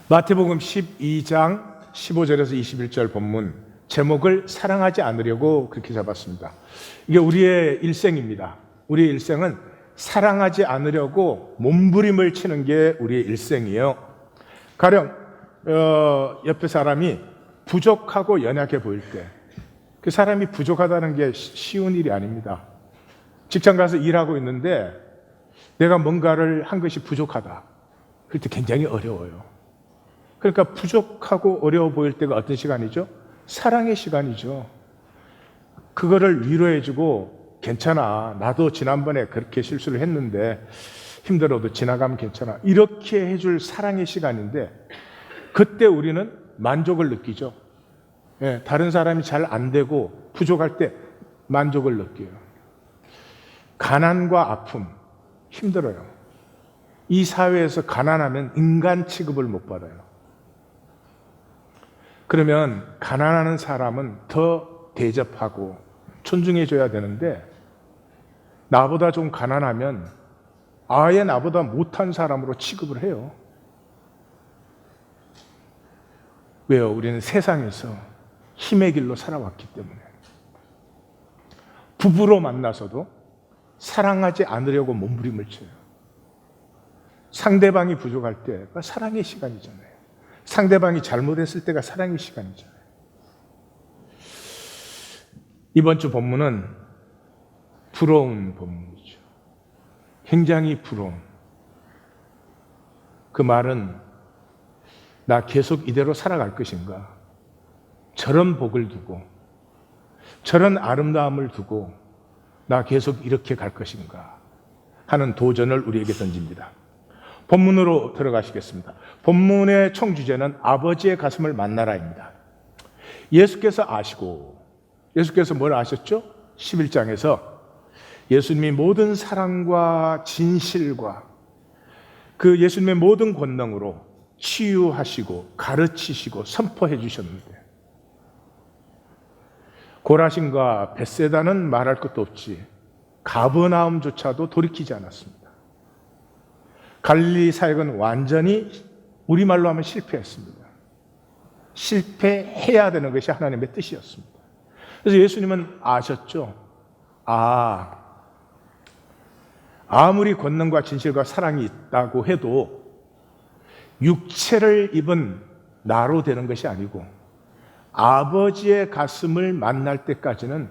마태복음 12장 15절에서 21절 본문 제목을 사랑하지 않으려고 그렇게 잡았습니다. 이게 우리의 일생입니다. 우리의 일생은 사랑하지 않으려고 몸부림을 치는 게 우리의 일생이에요. 가령 옆에 사람이 부족하고 연약해 보일 때 그 사람이 부족하다는 게 쉬운 일이 아닙니다. 직장 가서 일하고 있는데 내가 뭔가를 한 것이 부족하다. 그럴 때 굉장히 어려워요. 그러니까 부족하고 어려워 보일 때가 어떤 시간이죠? 사랑의 시간이죠. 그거를 위로해주고 괜찮아. 나도 지난번에 그렇게 실수를 했는데 힘들어도 지나가면 괜찮아. 이렇게 해줄 사랑의 시간인데 그때 우리는 만족을 느끼죠. 예, 다른 사람이 잘 안 되고 부족할 때 만족을 느껴요. 가난과 아픔, 힘들어요. 이 사회에서 가난하면 인간 취급을 못 받아요. 그러면 가난한 사람은 더 대접하고 존중해줘야 되는데 나보다 좀 가난하면 아예 나보다 못한 사람으로 취급을 해요. 왜요? 우리는 세상에서 힘의 길로 살아왔기 때문에. 부부로 만나서도 사랑하지 않으려고 몸부림을 쳐요. 상대방이 부족할 때가 사랑의 시간이잖아요. 상대방이 잘못했을 때가 사랑의 시간이잖아요. 이번 주 본문은 부러운 본문이죠. 굉장히 부러운. 그 말은 나 계속 이대로 살아갈 것인가? 저런 복을 두고 저런 아름다움을 두고 나 계속 이렇게 갈 것인가 하는 도전을 우리에게 던집니다. 본문으로 들어가시겠습니다. 본문의 총 주제는 아버지의 가슴을 만나라입니다. 예수께서 아시고, 예수께서 뭘 아셨죠? 11장에서 예수님이 모든 사랑과 진실과 그 예수님의 모든 권능으로 치유하시고 가르치시고 선포해 주셨는데 고라신과 벳세다는 말할 것도 없지 가버나움조차도 돌이키지 않았습니다. 갈릴리 사역은 완전히 우리말로 하면 실패했습니다. 실패해야 되는 것이 하나님의 뜻이었습니다. 그래서 예수님은 아셨죠? 아무리 권능과 진실과 사랑이 있다고 해도 육체를 입은 나로 되는 것이 아니고 아버지의 가슴을 만날 때까지는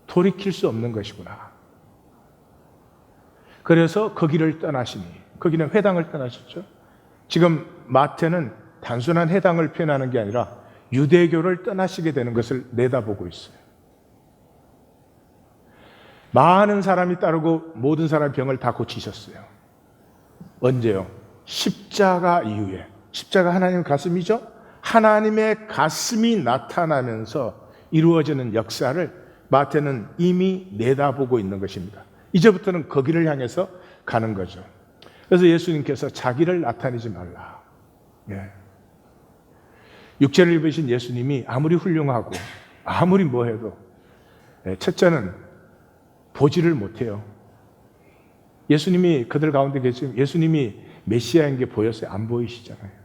돌이킬 수 없는 것이구나. 그래서 그 길을 떠나시니, 거기는 회당을 떠나셨죠. 지금 마태는 단순한 회당을 표현하는 게 아니라 유대교를 떠나시게 되는 것을 내다보고 있어요. 많은 사람이 따르고 모든 사람의 병을 다 고치셨어요. 언제요? 십자가 이후에. 십자가 하나님의 가슴이죠? 하나님의 가슴이 나타나면서 이루어지는 역사를 마태는 이미 내다보고 있는 것입니다. 이제부터는 거기를 향해서 가는 거죠. 그래서 예수님께서 자기를 나타내지 말라. 예. 육체를 입으신 예수님이 아무리 훌륭하고 아무리 뭐 해도 첫째는 보지를 못해요. 예수님이 그들 가운데 계시면 예수님이 메시아인 게 보였어요? 안 보이시잖아요.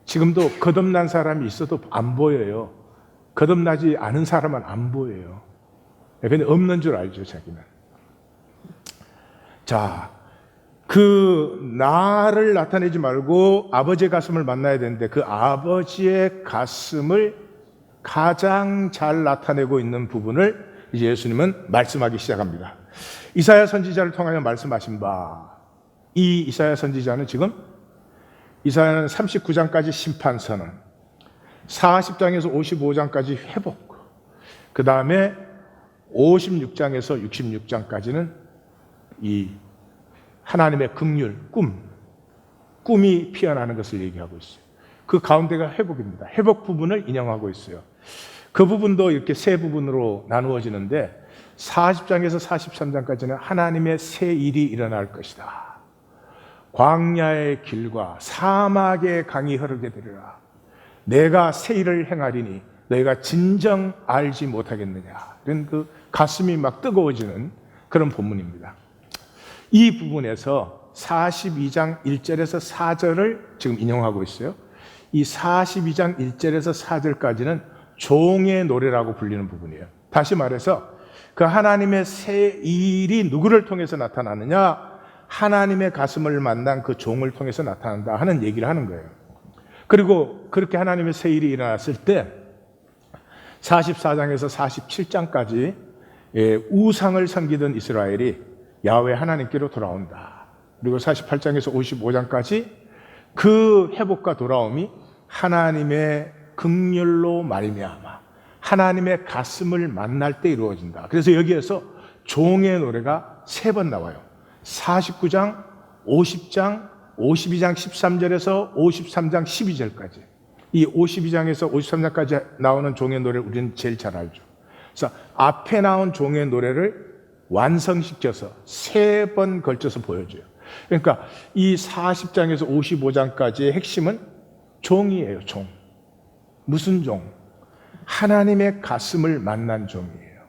지금도 거듭난 사람이 있어도 안 보여요. 거듭나지 않은 사람은 안 보여요. 근데 없는 줄 알죠, 자기는. 자, 그 나를 나타내지 말고 아버지의 가슴을 만나야 되는데 그 아버지의 가슴을 가장 잘 나타내고 있는 부분을 이제 예수님은 말씀하기 시작합니다. 이사야 선지자를 통하여 말씀하신 바, 이 이사야 선지자는 지금 이사야는 39장까지 심판선언, 40장에서 55장까지 회복, 그 다음에 56장에서 66장까지는 이 하나님의 긍휼, 꿈이 피어나는 것을 얘기하고 있어요. 그 가운데가 회복입니다. 회복 부분을 인용하고 있어요. 그 부분도 이렇게 세 부분으로 나누어지는데 40장에서 43장까지는 하나님의 새 일이 일어날 것이다. 광야의 길과 사막의 강이 흐르게 되리라. 내가 새 일을 행하리니 너희가 진정 알지 못하겠느냐. 이런 그 가슴이 막 뜨거워지는 그런 본문입니다. 이 부분에서 42장 1절에서 4절을 지금 인용하고 있어요. 이 42장 1절에서 4절까지는 종의 노래라고 불리는 부분이에요. 다시 말해서 그 하나님의 새 일이 누구를 통해서 나타나느냐? 하나님의 가슴을 만난 그 종을 통해서 나타난다 하는 얘기를 하는 거예요. 그리고 그렇게 하나님의 새 일이 일어났을 때 44장에서 47장까지 우상을 섬기던 이스라엘이 야훼 하나님께로 돌아온다. 그리고 48장에서 55장까지 그 회복과 돌아옴이 하나님의 긍휼로 말미암아 하나님의 가슴을 만날 때 이루어진다. 그래서 여기에서 종의 노래가 3번 나와요. 49장, 50장, 52장 13절에서 53장 12절까지. 이 52장에서 53장까지 나오는 종의 노래를 우리는 제일 잘 알죠. 그래서 앞에 나온 종의 노래를 완성시켜서 3번 걸쳐서 보여줘요. 그러니까 이 40장에서 55장까지의 핵심은 종이에요, 종. 무슨 종? 하나님의 가슴을 만난 종이에요.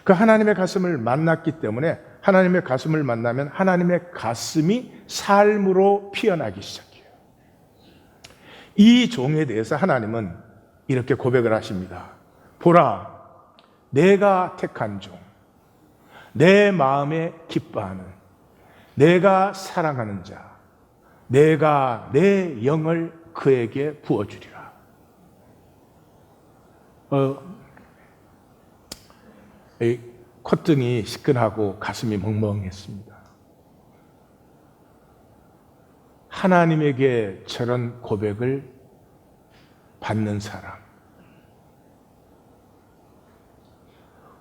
그 하나님의 가슴을 만났기 때문에 하나님의 가슴을 만나면 하나님의 가슴이 삶으로 피어나기 시작해요. 이 종에 대해서 하나님은 이렇게 고백을 하십니다. 보라, 내가 택한 종, 내 마음에 기뻐하는, 내가 사랑하는 자, 내가 내 영을 그에게 부어주리라. 콧등이 시큰하고 가슴이 멍멍했습니다. 하나님에게 저런 고백을 받는 사람,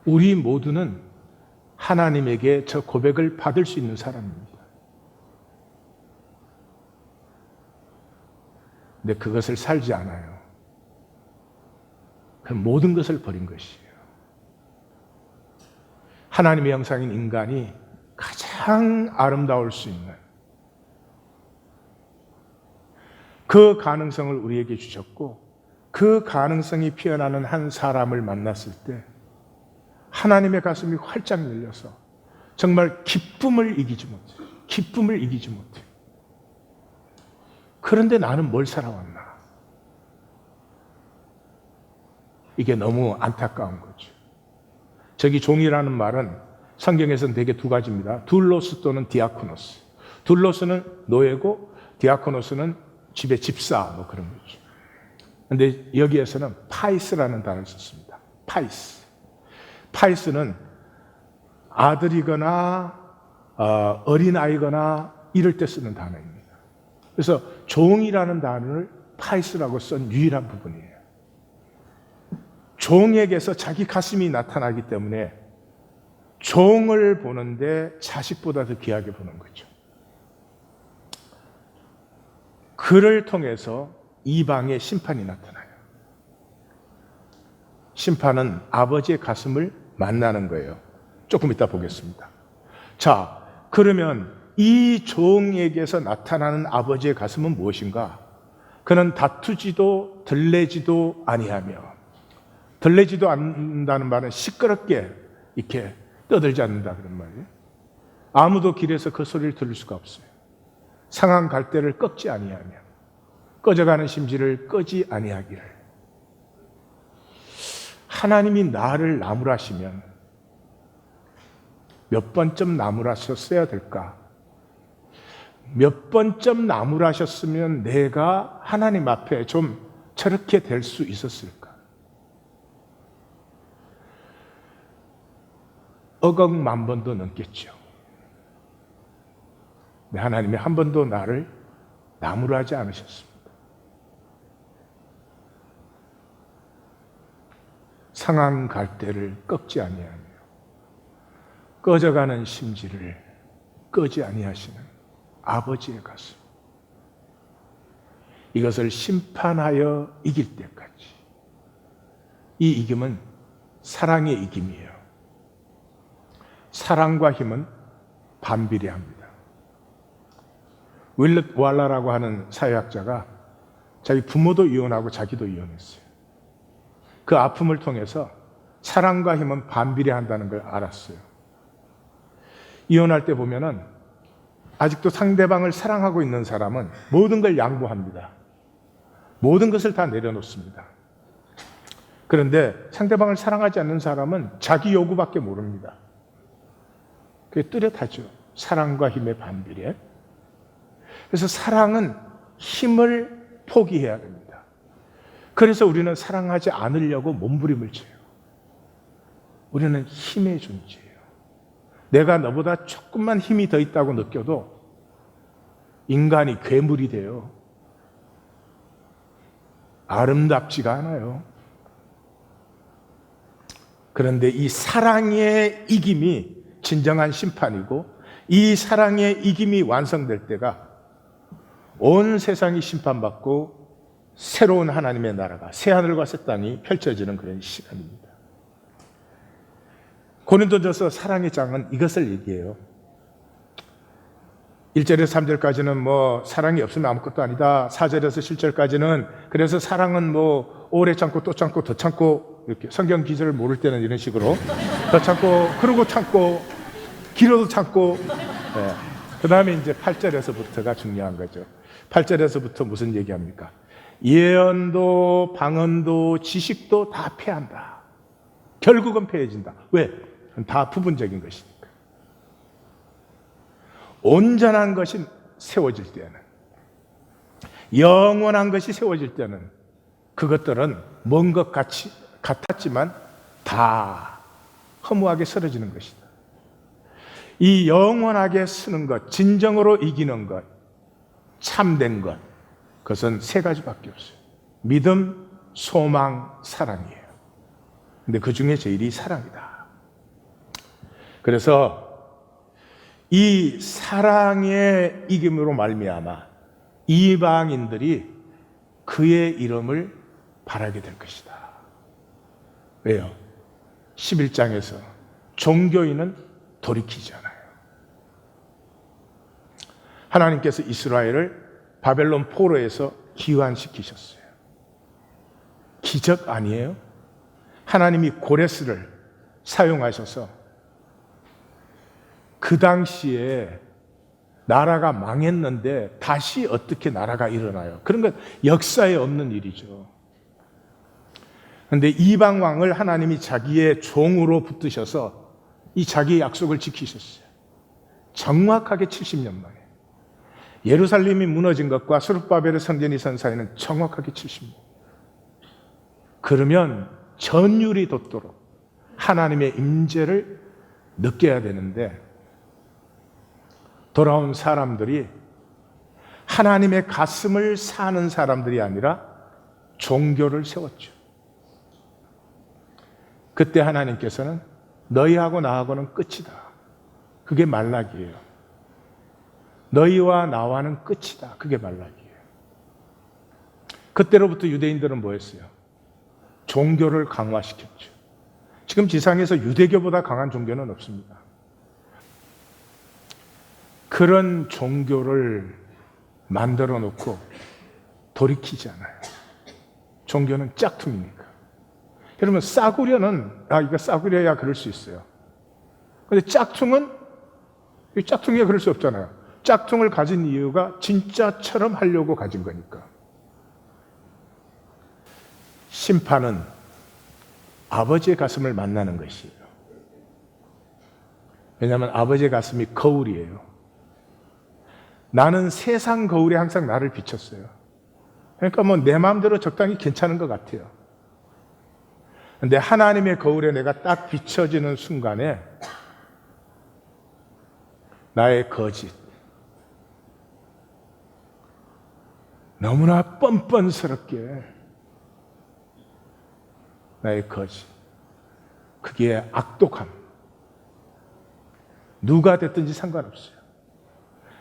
우리 모두는 하나님에게 저 고백을 받을 수 있는 사람입니다. 근데 그것을 살지 않아요. 그럼 모든 것을 버린 것이에요. 하나님의 형상인 인간이 가장 아름다울 수 있는 그 가능성을 우리에게 주셨고, 그 가능성이 피어나는 한 사람을 만났을 때 하나님의 가슴이 활짝 열려서 정말 기쁨을 이기지 못해요. 기쁨을 이기지 못해요. 그런데 나는 뭘 살아왔나? 이게 너무 안타까운 거죠. 저기 종이라는 말은 성경에서는 대개 2가지입니다. 둘로스 또는 디아코노스. 둘로스는 노예고 디아코노스는 집의 집사 뭐 그런 거죠. 그런데 여기에서는 파이스라는 단어를 썼습니다. 파이스. 파이스는 아들이거나 어린아이거나 이럴 때 쓰는 단어입니다. 그래서 종이라는 단어를 파이스라고 쓴 유일한 부분이에요. 종에게서 자기 가슴이 나타나기 때문에 종을 보는데 자식보다 더 귀하게 보는 거죠. 그를 통해서 이방의 심판이 나타나요. 심판은 아버지의 가슴을 만나는 거예요. 조금 이따 보겠습니다. 자, 그러면 이 종에게서 나타나는 아버지의 가슴은 무엇인가? 그는 다투지도 들레지도 아니하며, 들레지도 않는다는 말은 시끄럽게 이렇게 떠들지 않는다 그런 말이에요. 아무도 길에서 그 소리를 들을 수가 없어요. 상한 갈대를 꺾지 아니하며 꺼져가는 심지를 끄지 아니하기를. 하나님이 나를 나무라시면 몇 번쯤 나무라셨어야 될까? 몇 번쯤 나무라셨으면 내가 하나님 앞에 좀 저렇게 될 수 있었을까? 억억만 번도 넘겠죠. 하나님이 한 번도 나를 나무로 하지 않으셨습니다. 상한 갈대를 꺾지 아니하며 꺼져가는 심지를 끄지 아니하시는 아버지의 가슴. 이것을 심판하여 이길 때까지. 이 이김은 사랑의 이김이에요. 사랑과 힘은 반비례합니다. 윌렛 왈라라고 하는 사회학자가 자기 부모도 이혼하고 자기도 이혼했어요. 그 아픔을 통해서 사랑과 힘은 반비례한다는 걸 알았어요. 이혼할 때 보면은 아직도 상대방을 사랑하고 있는 사람은 모든 걸 양보합니다. 모든 것을 다 내려놓습니다. 그런데 상대방을 사랑하지 않는 사람은 자기 요구밖에 모릅니다. 그게 뚜렷하죠. 사랑과 힘의 반비례. 그래서 사랑은 힘을 포기해야 됩니다. 그래서 우리는 사랑하지 않으려고 몸부림을 쳐요. 우리는 힘의 존재예요. 내가 너보다 조금만 힘이 더 있다고 느껴도 인간이 괴물이 돼요. 아름답지가 않아요. 그런데 이 사랑의 이김이 진정한 심판이고, 이 사랑의 이김이 완성될 때가 온 세상이 심판받고 새로운 하나님의 나라가 새하늘과 새 땅이 펼쳐지는 그런 시간입니다. 고린도전서 사랑의 장은 이것을 얘기해요. 1절에서 3절까지는 뭐 사랑이 없으면 아무것도 아니다. 4절에서 7절까지는 그래서 사랑은 뭐 오래 참고 또 참고 더 참고, 이렇게 성경 기절을 모를 때는 이런 식으로 더 참고 그러고 참고 길어도 참고. 네. 그 다음에 이제 8절에서부터가 중요한 거죠. 8절에서부터 무슨 얘기합니까? 예언도 방언도 지식도 다 패한다. 결국은 패해진다. 왜? 다 부분적인 것이니까. 온전한 것이 세워질 때는, 영원한 것이 세워질 때는 그것들은 먼 것 같았지만 다 허무하게 쓰러지는 것이다. 이 영원하게 쓰는 것, 진정으로 이기는 것, 참된 것, 그것은 세 가지밖에 없어요. 믿음, 소망, 사랑이에요. 근데 그 중에 제일이 사랑이다. 그래서 이 사랑의 이김으로 말미암아 이방인들이 그의 이름을 바라게 될 것이다. 왜요? 11장에서 종교인은 돌이키지 않아요. 하나님께서 이스라엘을 바벨론 포로에서 귀환시키셨어요. 기적 아니에요? 하나님이 고레스를 사용하셔서 그 당시에 나라가 망했는데 다시 어떻게 나라가 일어나요? 그런 건 역사에 없는 일이죠. 그런데 이방 왕을 하나님이 자기의 종으로 붙드셔서 이 자기의 약속을 지키셨어요. 정확하게 70년 만에. 예루살렘이 무너진 것과 스룹바벨의 성전이 선 사이는 정확하게 70년. 그러면 전율이 돋도록 하나님의 임재를 느껴야 되는데, 돌아온 사람들이 하나님의 가슴을 사는 사람들이 아니라 종교를 세웠죠. 그때 하나님께서는 너희하고 나하고는 끝이다. 그게 말라기예요. 너희와 나와는 끝이다. 그게 말라기예요. 그때로부터 유대인들은 뭐 했어요? 종교를 강화시켰죠. 지금 지상에서 유대교보다 강한 종교는 없습니다. 그런 종교를 만들어 놓고 돌이키지 않아요. 종교는 짝퉁이니까. 여러분, 싸구려는 이거 싸구려야 그럴 수 있어요. 근데 짝퉁은 짝퉁이야 그럴 수 없잖아요. 짝퉁을 가진 이유가 진짜처럼 하려고 가진 거니까. 심판은 아버지의 가슴을 만나는 것이에요. 왜냐하면 아버지의 가슴이 거울이에요. 나는 세상 거울에 항상 나를 비췄어요. 그러니까 뭐 내 마음대로 적당히 괜찮은 것 같아요. 근데 하나님의 거울에 내가 딱 비춰지는 순간에 나의 거짓, 너무나 뻔뻔스럽게 나의 거짓, 그게 악독함, 누가 됐든지 상관없어요.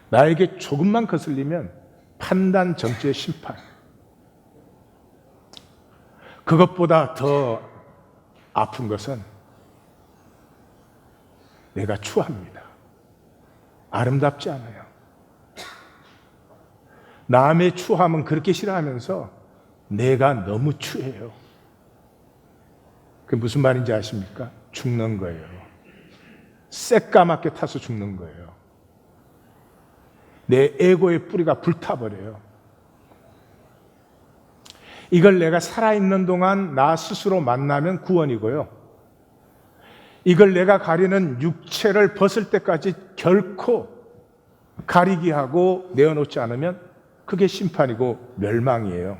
나에게 조금만 거슬리면 판단, 정죄, 심판. 그것보다 더 아픈 것은 내가 추합니다. 아름답지 않아요. 남의 추함은 그렇게 싫어하면서 내가 너무 추해요. 그게 무슨 말인지 아십니까? 죽는 거예요. 새까맣게 타서 죽는 거예요. 내 에고의 뿌리가 불타버려요. 이걸 내가 살아있는 동안 나 스스로 만나면 구원이고요. 이걸 내가 가리는 육체를 벗을 때까지 결코 가리기 하고 내어놓지 않으면 그게 심판이고 멸망이에요.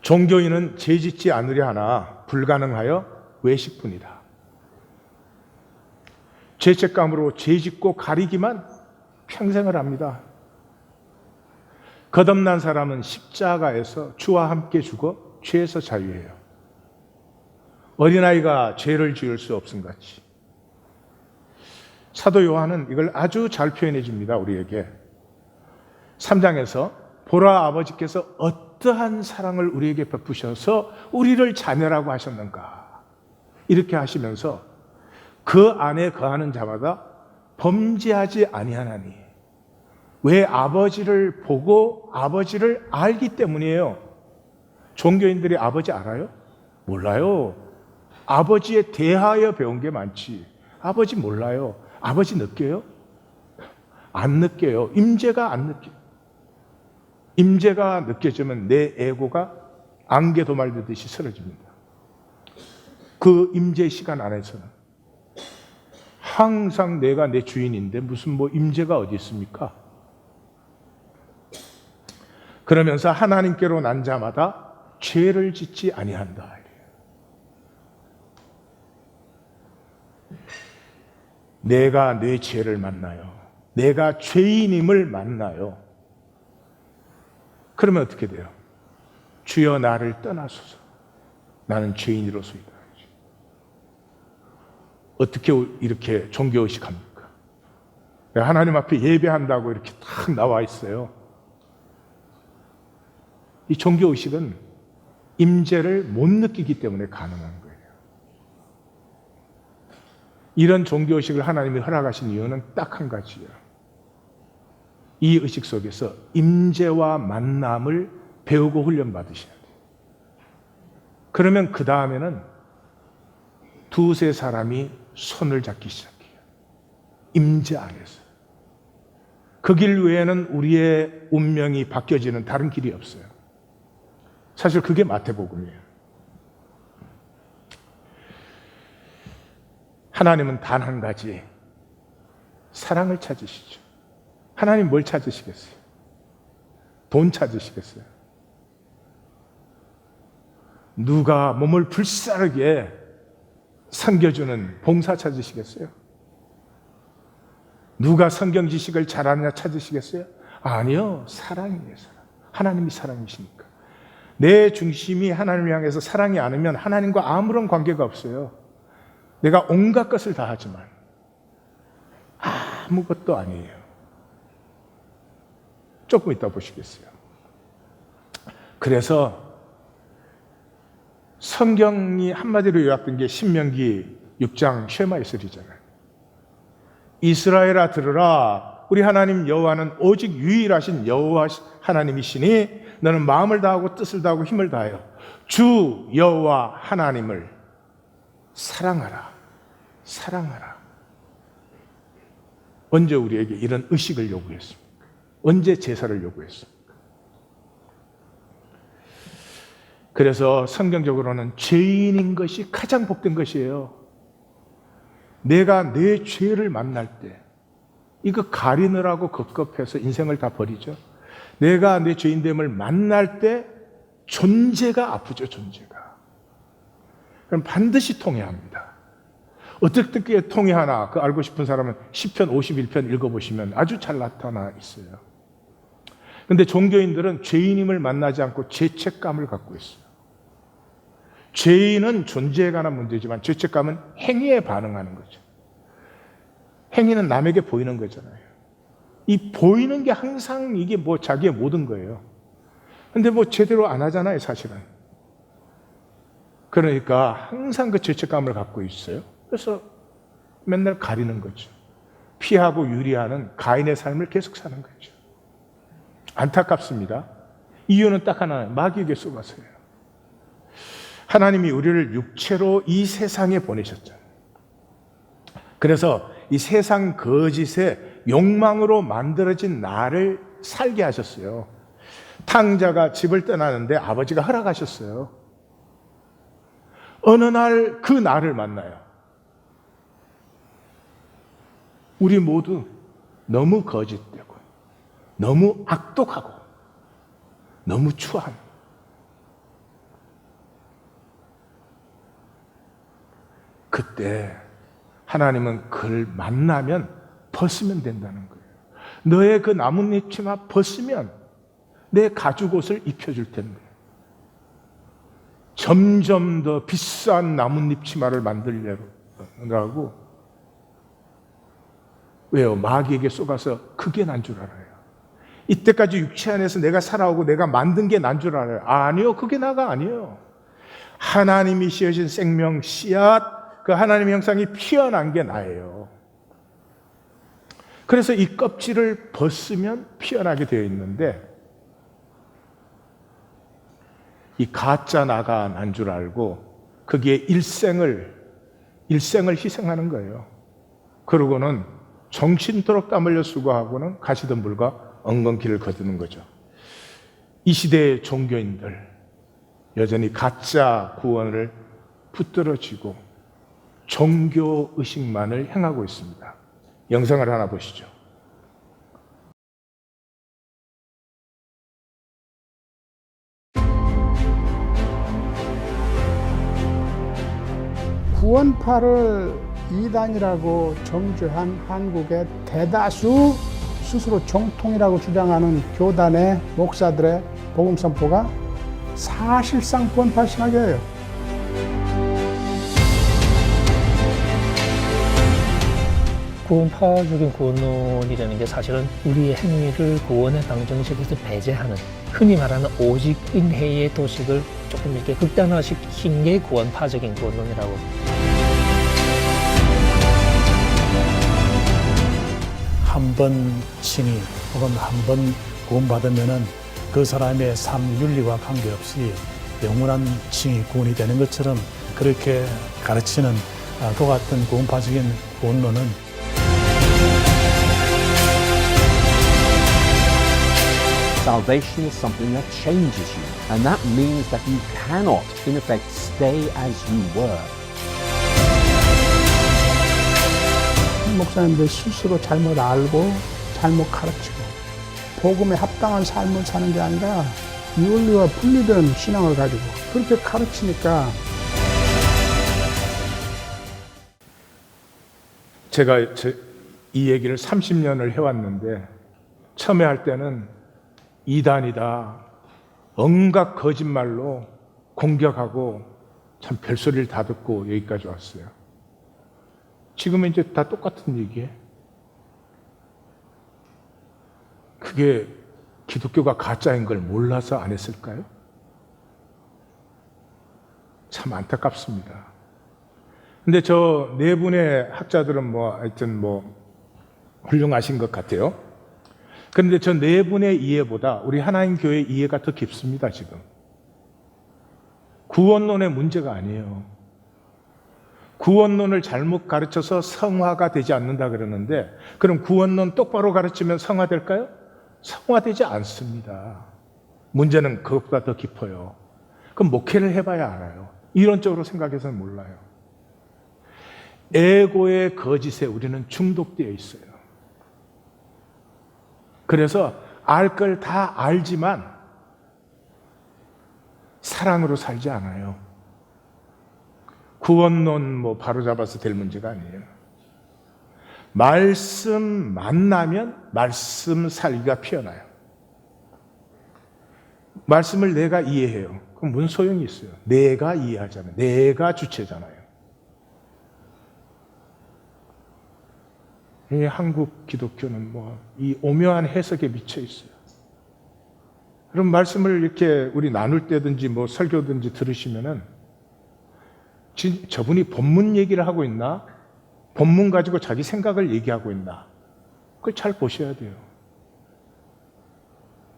종교인은 죄짓지 않으려 하나 불가능하여 외식뿐이다. 죄책감으로 죄짓고 가리기만 평생을 합니다. 거듭난 사람은 십자가에서 주와 함께 죽어 죄에서 자유해요. 어린아이가 죄를 지을 수 없음같이 사도 요한은 이걸 아주 잘 표현해 줍니다. 우리에게 3장에서 보라, 아버지께서 어떠한 사랑을 우리에게 베푸셔서 우리를 자녀라고 하셨는가, 이렇게 하시면서 그 안에 거하는 자마다 범죄하지 아니하나니. 왜? 아버지를 보고 아버지를 알기 때문이에요. 종교인들이 아버지 알아요? 몰라요. 아버지에 대하여 배운 게 많지 아버지 몰라요. 아버지 느껴요? 안 느껴요. 임재가 안 느껴요. 임재가 느껴지면 내 에고가 안개 도말듯이 쓰러집니다. 그 임재 시간 안에서는 항상 내가 내 주인인데 무슨 뭐 임재가 어디 있습니까? 그러면서 하나님께로 난 자마다 죄를 짓지 아니한다. 내가 내 죄를 만나요. 내가 죄인임을 만나요. 그러면 어떻게 돼요? 주여 나를 떠나소서. 나는 죄인이로소이다. 어떻게 이렇게 종교의식합니까? 하나님 앞에 예배한다고 이렇게 딱 나와 있어요. 이 종교의식은 임재를 못 느끼기 때문에 가능한 거예요. 이런 종교의식을 하나님이 허락하신 이유는 딱 한 가지예요. 이 의식 속에서 임재와 만남을 배우고 훈련받으셔야 돼요. 그러면 그 다음에는 두세 사람이 손을 잡기 시작해요. 임재 안에서. 그 길 외에는 우리의 운명이 바뀌어지는 다른 길이 없어요. 사실 그게 마태복음이에요. 하나님은 단 한 가지, 사랑을 찾으시죠. 하나님 뭘 찾으시겠어요? 돈 찾으시겠어요? 누가 몸을 불사르게 섬겨주는 봉사 찾으시겠어요? 누가 성경 지식을 잘하느냐 찾으시겠어요? 아니요, 사랑이에요. 사랑. 하나님이 사랑이시니까. 내 중심이 하나님을 향해서 사랑이 않으면 하나님과 아무런 관계가 없어요. 내가 온갖 것을 다 하지만 아무것도 아니에요. 조금 이따 보시겠어요. 그래서 성경이 한마디로 요약된 게 신명기 6장 쉐마 이스라엘이잖아요. 이스라엘아 들으라, 우리 하나님 여호와는 오직 유일하신 여호와 하나님이시니 너는 마음을 다하고 뜻을 다하고 힘을 다하여 주 여호와 하나님을 사랑하라. 사랑하라. 언제 우리에게 이런 의식을 요구했습니까? 언제 제사를 요구했습니까? 그래서 성경적으로는 죄인인 것이 가장 복된 것이에요. 내가 내 죄를 만날 때 이거 가리느라고 급급해서 인생을 다 버리죠. 내가 내 죄인됨을 만날 때 존재가 아프죠. 존재가. 그럼 반드시 통해야 합니다. 어떻게 통해하나 그 알고 싶은 사람은 시편 51편 읽어보시면 아주 잘 나타나 있어요. 그런데 종교인들은 죄인임을 만나지 않고 죄책감을 갖고 있어요. 죄인은 존재에 관한 문제지만 죄책감은 행위에 반응하는 거죠. 행위는 남에게 보이는 거잖아요. 이 보이는 게 항상 이게 뭐 자기의 모든 거예요. 근데 뭐 제대로 안 하잖아요, 사실은. 그러니까 항상 그 죄책감을 갖고 있어요. 그래서 맨날 가리는 거죠. 피하고 유리하는 가인의 삶을 계속 사는 거죠. 안타깝습니다. 이유는 딱 하나, 마귀에게 속아서요. 하나님이 우리를 육체로 이 세상에 보내셨잖아요. 그래서 이 세상 거짓의 욕망으로 만들어진 나를 살게 하셨어요. 탕자가 집을 떠나는데 아버지가 허락하셨어요. 어느 날 그 날을 만나요. 우리 모두 너무 거짓되고 너무 악독하고 너무 추한, 그때 하나님은 그를 만나면 벗으면 된다는 거예요. 너의 그 나뭇잎 치마 벗으면 내 가죽옷을 입혀줄 텐데, 점점 더 비싼 나뭇잎 치마를 만들려고. 왜요? 마귀에게 쏘가서 그게 난 줄 알아요. 이때까지 육체 안에서 내가 살아오고 내가 만든 게 난 줄 알아요. 아니요, 그게 나가 아니에요. 하나님이 씌우신 생명 씨앗, 그 하나님의 형상이 피어난 게 나예요. 그래서 이 껍질을 벗으면 피어나게 되어 있는데, 이 가짜 나가 난 줄 알고 거기에 일생을 희생하는 거예요. 그러고는 정신토록 땀 흘려 수고하고는 가시던 불과 엉겅퀴를 거두는 거죠. 이 시대의 종교인들 여전히 가짜 구원을 붙들어쥐고 종교 의식만을 행하고 있습니다. 영상을 하나 보시죠. 구원파를 이단이라고 정죄한 한국의 대다수 스스로 정통이라고 주장하는 교단의 목사들의 복음 선포가 사실상 구원파 신학이에요. 구원파적인 구원론이라는 게 사실은 우리의 행위를 구원의 방정식에서 배제하는, 흔히 말하는 오직 은혜의 도식을 조금 이렇게 극단화시킨 게 구원파적인 구원론이라고. 한 번 칭의 혹은 한 번 구원받으면은 그 사람의 삶 윤리와 관계없이 영원한 칭의 구원이 되는 것처럼 그렇게 가르치는 그 같은 구원파적인 구원론은 Salvation is something that changes you, and that means that you cannot, in effect, stay as you were. 목사님들 스스로 잘못 알고 잘못 가르치고 복음에 합당한 삶을 사는 게 아니라 윤리와 분리된 신앙을 가지고 그렇게 가르치니까. 제가 이 얘기를 30년을 해왔는데, 처음에 할 때는 이단이다, 온갖 거짓말로 공격하고 참 별소리를 다 듣고 여기까지 왔어요. 지금은 이제 다 똑같은 얘기예요. 그게 기독교가 가짜인 걸 몰라서 안 했을까요? 참 안타깝습니다. 근데 저 네 분의 학자들은 하여튼 훌륭하신 것 같아요. 그런데 저 네 분의 이해보다 우리 하나님 교회의 이해가 더 깊습니다, 지금. 구원론의 문제가 아니에요. 구원론을 잘못 가르쳐서 성화가 되지 않는다 그러는데, 그럼 구원론 똑바로 가르치면 성화될까요? 성화되지 않습니다. 문제는 그것보다 더 깊어요. 그럼 목회를 해봐야 알아요. 이론적으로 생각해서는 몰라요. 에고의 거짓에 우리는 중독되어 있어요. 그래서 알 걸 다 알지만 사랑으로 살지 않아요. 구원론 바로잡아서 될 문제가 아니에요. 말씀 만나면 말씀 살기가 피어나요. 말씀을 내가 이해해요. 그럼 무슨 소용이 있어요? 내가 이해하잖아요. 내가 주체잖아요. 이 한국 기독교는 이 오묘한 해석에 미쳐 있어요. 그럼 말씀을 이렇게 우리 나눌 때든지 설교든지 들으시면은 저분이 본문 얘기를 하고 있나? 본문 가지고 자기 생각을 얘기하고 있나? 그걸 잘 보셔야 돼요.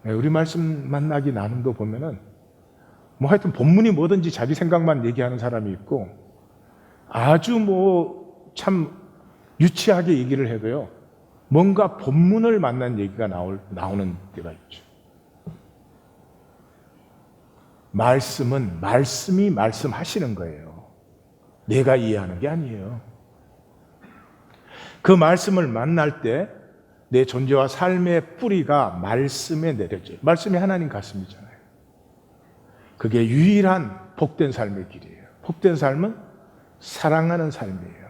우리 말씀 만나기 나눔도 보면은 하여튼 본문이 뭐든지 자기 생각만 얘기하는 사람이 있고, 아주 참 유치하게 얘기를 해도요, 뭔가 본문을 만난 얘기가 나오는 때가 있죠. 말씀은 말씀이 말씀하시는 거예요. 내가 이해하는 게 아니에요. 그 말씀을 만날 때 내 존재와 삶의 뿌리가 말씀에 내려져요. 말씀이 하나님 가슴이잖아요. 그게 유일한 복된 삶의 길이에요. 복된 삶은 사랑하는 삶이에요.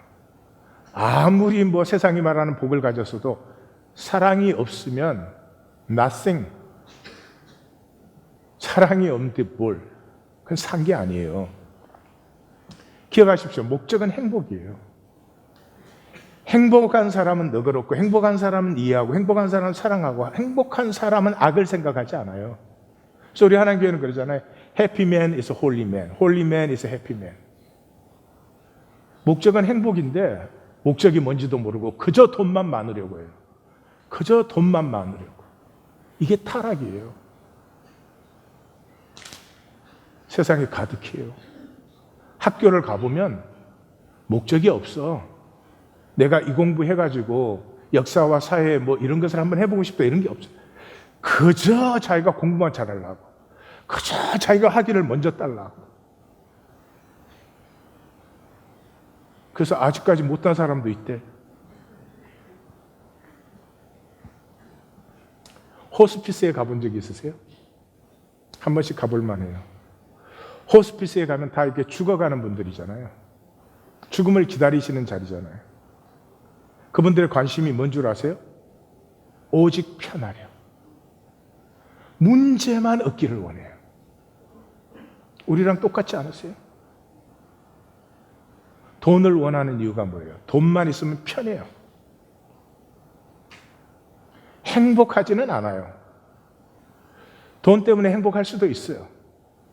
아무리 뭐 세상이 말하는 복을 가졌어도 사랑이 없으면 nothing. 사랑이 없는데 뭘? 그건 산 게 아니에요. 기억하십시오. 목적은 행복이에요. 행복한 사람은 너그럽고, 행복한 사람은 이해하고, 행복한 사람은 사랑하고, 행복한 사람은 악을 생각하지 않아요. 그래서 우리 하나님 교회는 그러잖아요. Happy man is a holy man. Holy man is a happy man. 목적은 행복인데 목적이 뭔지도 모르고 그저 돈만 많으려고 해요. 그저 돈만 많으려고. 이게 타락이에요. 세상에 가득해요. 학교를 가보면 목적이 없어. 내가 이 공부해가지고 역사와 사회 뭐 이런 것을 한번 해보고 싶다 이런 게 없어. 그저 자기가 공부만 잘하려고. 그저 자기가 학위를 먼저 따려고. 그래서 아직까지 못한 사람도 있대. 호스피스에 가본 적이 있으세요? 한 번씩 가볼 만해요. 호스피스에 가면 다 이렇게 죽어가는 분들이잖아요. 죽음을 기다리시는 자리잖아요. 그분들의 관심이 뭔 줄 아세요? 오직 편하려. 문제만 얻기를 원해요. 우리랑 똑같지 않으세요? 돈을 원하는 이유가 뭐예요? 돈만 있으면 편해요. 행복하지는 않아요. 돈 때문에 행복할 수도 있어요.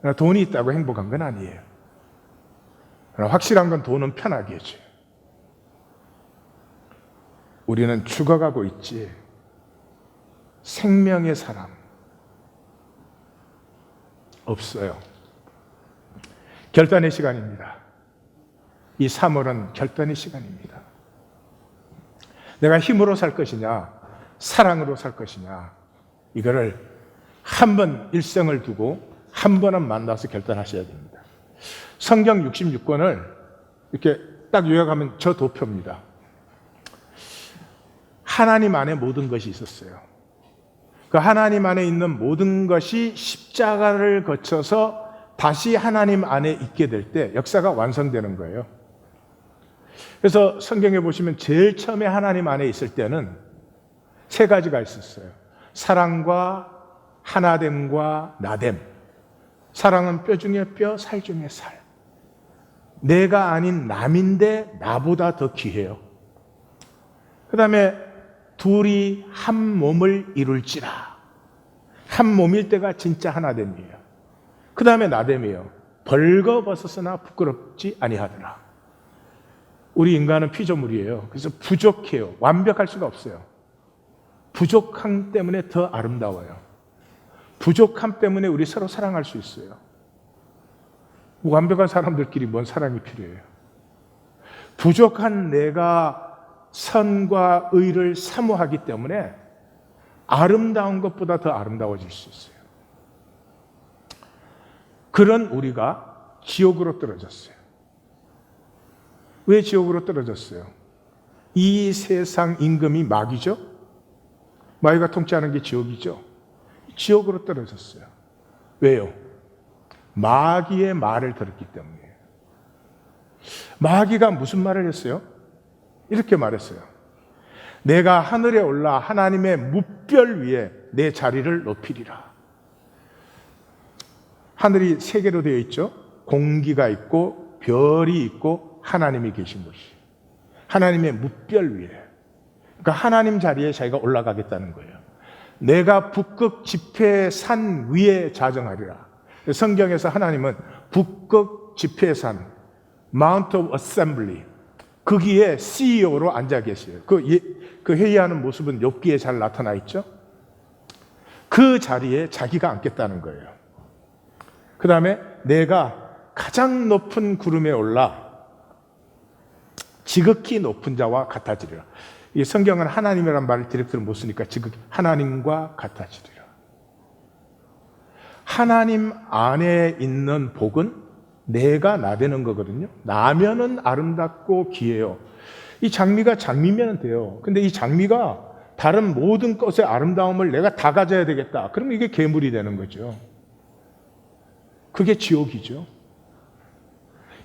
그러나 돈이 있다고 행복한 건 아니에요. 그러나 확실한 건 돈은 편하게 해줘요. 우리는 죽어가고 있지. 생명의 사람 없어요. 결단의 시간입니다. 이 3월은 결단의 시간입니다. 내가 힘으로 살 것이냐, 사랑으로 살 것이냐, 이거를 한 번 일생을 두고 한 번은 만나서 결단하셔야 됩니다. 성경 66권을 이렇게 딱 요약하면 저 도표입니다. 하나님 안에 모든 것이 있었어요. 그 하나님 안에 있는 모든 것이 십자가를 거쳐서 다시 하나님 안에 있게 될 때 역사가 완성되는 거예요. 그래서 성경에 보시면 제일 처음에 하나님 안에 있을 때는 세 가지가 있었어요. 사랑과 하나됨과 나됨. 사랑은 뼈 중에 뼈, 살 중에 살. 내가 아닌 남인데 나보다 더 귀해요. 그 다음에 둘이 한 몸을 이룰지라. 한 몸일 때가 진짜 하나됨이에요. 그 다음에 나됨이에요. 벌거벗었으나 부끄럽지 아니하더라. 우리 인간은 피조물이에요. 그래서 부족해요. 완벽할 수가 없어요. 부족함 때문에 더 아름다워요. 부족함 때문에 우리 서로 사랑할 수 있어요. 완벽한 사람들끼리 뭔 사랑이 필요해요. 부족한 내가 선과 의를 사모하기 때문에 아름다운 것보다 더 아름다워질 수 있어요. 그런 우리가 지옥으로 떨어졌어요. 왜 지옥으로 떨어졌어요? 이 세상 임금이 마귀죠? 마귀가 통치하는 게 지옥이죠? 지옥으로 떨어졌어요. 왜요? 마귀의 말을 들었기 때문이에요. 마귀가 무슨 말을 했어요? 이렇게 말했어요. 내가 하늘에 올라 하나님의 무별 위에 내 자리를 높이리라. 하늘이 세 개로 되어 있죠. 공기가 있고 별이 있고 하나님이 계신 곳이. 하나님의 무별 위에. 그러니까 하나님 자리에 자기가 올라가겠다는 거예요. 내가 북극 지폐산 위에 자정하리라. 성경에서 하나님은 북극 지폐산, Mount of Assembly, 거기에 CEO로 앉아 계세요. 그 회의하는 모습은 욥기에 잘 나타나 있죠. 그 자리에 자기가 앉겠다는 거예요. 그 다음에 내가 가장 높은 구름에 올라 지극히 높은 자와 같아지리라. 이 성경은 하나님이란 말을 디렉트로 못 쓰니까 지극히 하나님과 같아지리라. 하나님 안에 있는 복은 내가 나되는 거거든요. 나면은 아름답고 귀해요. 이 장미가 장미면 돼요. 근데 이 장미가 다른 모든 것의 아름다움을 내가 다 가져야 되겠다. 그러면 이게 괴물이 되는 거죠. 그게 지옥이죠.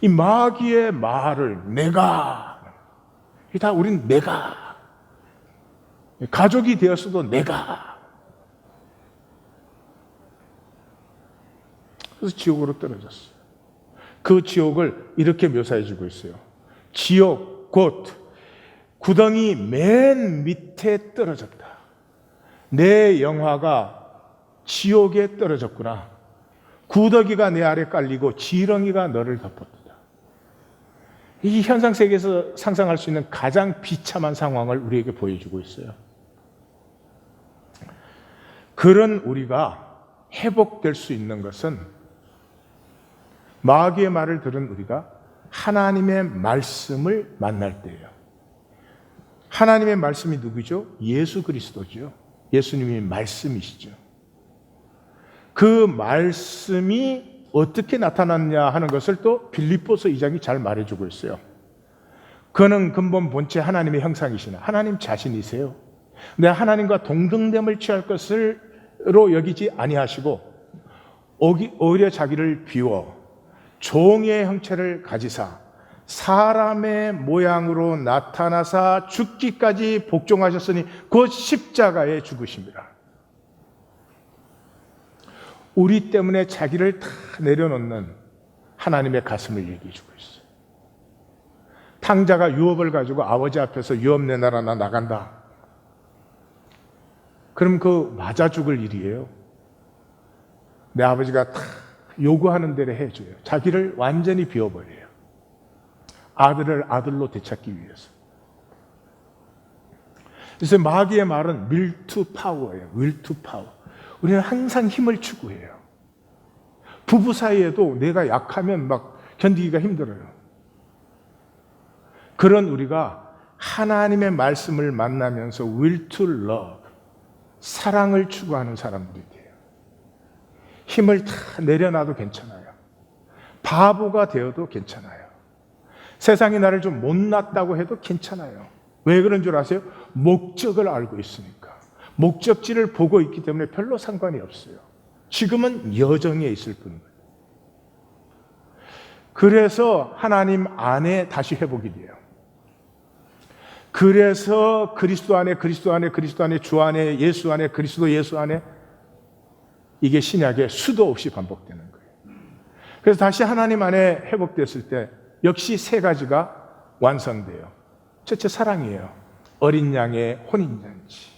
이 마귀의 말을 내가, 이게 다 우린 내가, 가족이 되었어도 내가. 그래서 지옥으로 떨어졌어요. 그 지옥을 이렇게 묘사해 주고 있어요. 지옥 곧 구덩이 맨 밑에 떨어졌다. 내 영화가 지옥에 떨어졌구나. 구더기가 내 아래 깔리고 지렁이가 너를 덮었다. 이 현상 세계에서 상상할 수 있는 가장 비참한 상황을 우리에게 보여주고 있어요. 그런 우리가 회복될 수 있는 것은 마귀의 말을 들은 우리가 하나님의 말씀을 만날 때예요. 하나님의 말씀이 누구죠? 예수 그리스도죠. 예수님이 말씀이시죠. 그 말씀이 어떻게 나타났냐 하는 것을 또 빌립보서 2장이 잘 말해주고 있어요. 그는 근본 본체 하나님의 형상이시나 하나님 자신이세요. 근데 하나님과 동등됨을 취할 것으로 여기지 아니하시고 오히려 자기를 비워 종의 형체를 가지사 사람의 모양으로 나타나사 죽기까지 복종하셨으니 곧 십자가에 죽으심이라. 우리 때문에 자기를 다 내려놓는 하나님의 가슴을 얘기해 주고 있어요. 탕자가 유업을 가지고 아버지 앞에서 유업 내놔라 나 나간다. 그럼 그 맞아 죽을 일이에요. 내 아버지가 다 요구하는 대로 해줘요. 자기를 완전히 비워버려요. 아들을 아들로 되찾기 위해서. 그래서 마귀의 말은 will to power예요. will to power. 우리는 항상 힘을 추구해요. 부부 사이에도 내가 약하면 막 견디기가 힘들어요. 그런 우리가 하나님의 말씀을 만나면서 will to love, 사랑을 추구하는 사람들이 돼요. 힘을 다 내려놔도 괜찮아요. 바보가 되어도 괜찮아요. 세상이 나를 좀 못났다고 해도 괜찮아요. 왜 그런 줄 아세요? 목적을 알고 있으니까. 목적지를 보고 있기 때문에 별로 상관이 없어요. 지금은 여정에 있을 뿐이에요. 그래서 하나님 안에 다시 회복이 돼요. 그래서 그리스도 안에, 그리스도 안에, 그리스도 안에, 주 안에, 예수 안에, 그리스도 예수 안에, 이게 신약에 수도 없이 반복되는 거예요. 그래서 다시 하나님 안에 회복됐을 때 역시 세 가지가 완성돼요. 첫째 사랑이에요. 어린 양의 혼인잔치.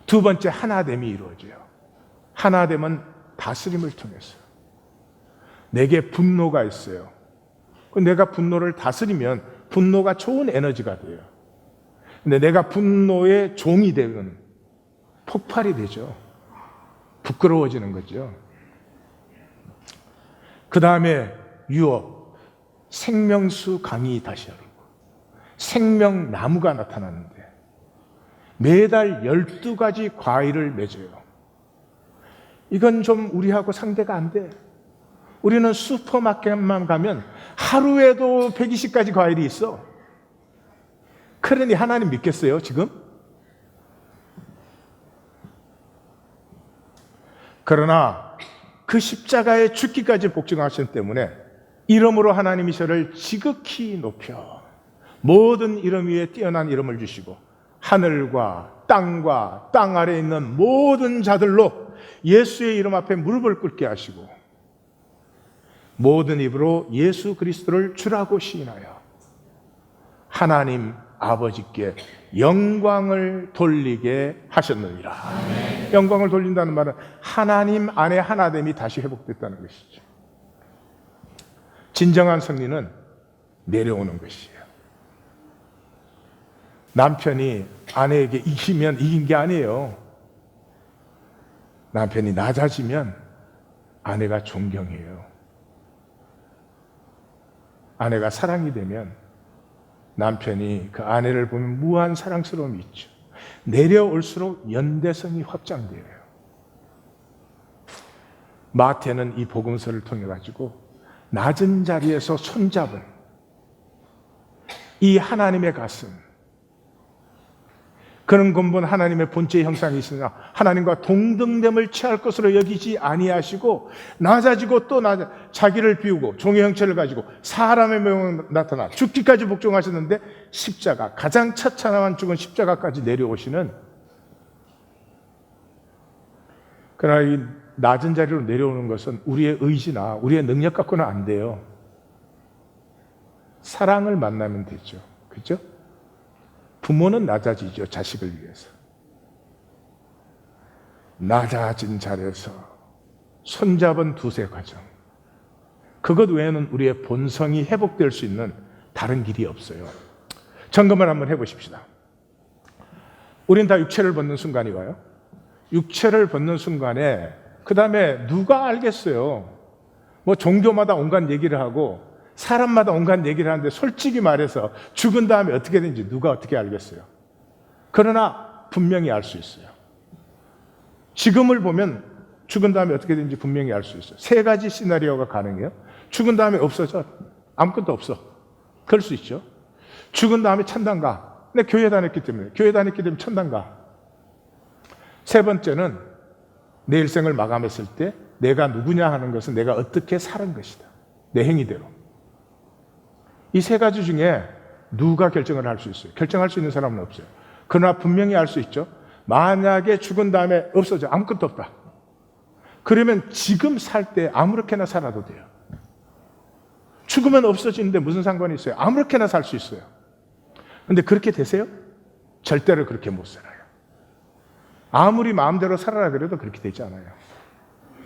두 번째 하나됨이 이루어져요. 하나됨은 다스림을 통해서. 내게 분노가 있어요. 내가 분노를 다스리면 분노가 좋은 에너지가 돼요. 근데 내가 분노의 종이 되면 폭발이 되죠. 부끄러워지는 거죠. 그 다음에 유업, 생명수 강이 다시 열고 생명나무가 나타나는데 매달 12가지 과일을 맺어요. 이건 좀 우리하고 상대가 안 돼. 우리는 슈퍼마켓만 가면 하루에도 120가지 과일이 있어. 그러니 하나님 믿겠어요, 지금? 그러나 그 십자가의 죽기까지 복종하셨기 때문에 이름으로 하나님이 저를 지극히 높여 모든 이름 위에 뛰어난 이름을 주시고 하늘과 땅과 땅 아래에 있는 모든 자들로 예수의 이름 앞에 무릎을 꿇게 하시고 모든 입으로 예수 그리스도를 주라고 시인하여 하나님 아버지께 영광을 돌리게 하셨느니라. 아멘. 영광을 돌린다는 말은 하나님 안에 하나됨이 다시 회복됐다는 것이죠. 진정한 승리는 내려오는 것이에요. 남편이 아내에게 이기면 이긴 게 아니에요. 남편이 낮아지면 아내가 존경해요. 아내가 사랑이 되면 남편이 그 아내를 보면 무한 사랑스러움이 있죠. 내려올수록 연대성이 확장돼요. 마태는 이 복음서를 통해 가지고 낮은 자리에서 손잡은 이 하나님의 가슴, 그런 근본 하나님의 본체의 형상이 있으나 하나님과 동등됨을 취할 것으로 여기지 아니하시고 낮아지고 또 자기를 비우고 종의 형체를 가지고 사람의 모형으로 나타나 죽기까지 복종하셨는데 십자가, 가장 처참한 죽은 십자가까지 내려오시는, 그러나 이 낮은 자리로 내려오는 것은 우리의 의지나 우리의 능력 갖고는 안 돼요. 사랑을 만나면 되죠. 그렇죠? 부모는 낮아지죠. 자식을 위해서. 낮아진 자리에서 손잡은 두세 가정. 그것 외에는 우리의 본성이 회복될 수 있는 다른 길이 없어요. 점검을 한번 해보십시다. 우린 다 육체를 벗는 순간이 와요. 육체를 벗는 순간에 그 다음에 누가 알겠어요? 뭐 종교마다 온갖 얘기를 하고 사람마다 온갖 얘기를 하는데 솔직히 말해서 죽은 다음에 어떻게 되는지 누가 어떻게 알겠어요? 그러나 분명히 알 수 있어요. 지금을 보면 죽은 다음에 어떻게 되는지 분명히 알 수 있어요. 세 가지 시나리오가 가능해요. 죽은 다음에 없어져. 아무것도 없어. 그럴 수 있죠. 죽은 다음에 천당 가. 근데 교회 다녔기 때문에 천당 가. 세 번째는 내 일생을 마감했을 때 내가 누구냐 하는 것은 내가 어떻게 살은 것이다. 내 행위대로. 이 세 가지 중에 누가 결정을 할 수 있어요? 결정할 수 있는 사람은 없어요. 그러나 분명히 알 수 있죠. 만약에 죽은 다음에 없어져. 아무것도 없다. 그러면 지금 살 때 아무렇게나 살아도 돼요. 죽으면 없어지는데 무슨 상관이 있어요? 아무렇게나 살 수 있어요. 근데 그렇게 되세요? 절대로 그렇게 못 살아요. 아무리 마음대로 살아라 그래도 그렇게 되지 않아요.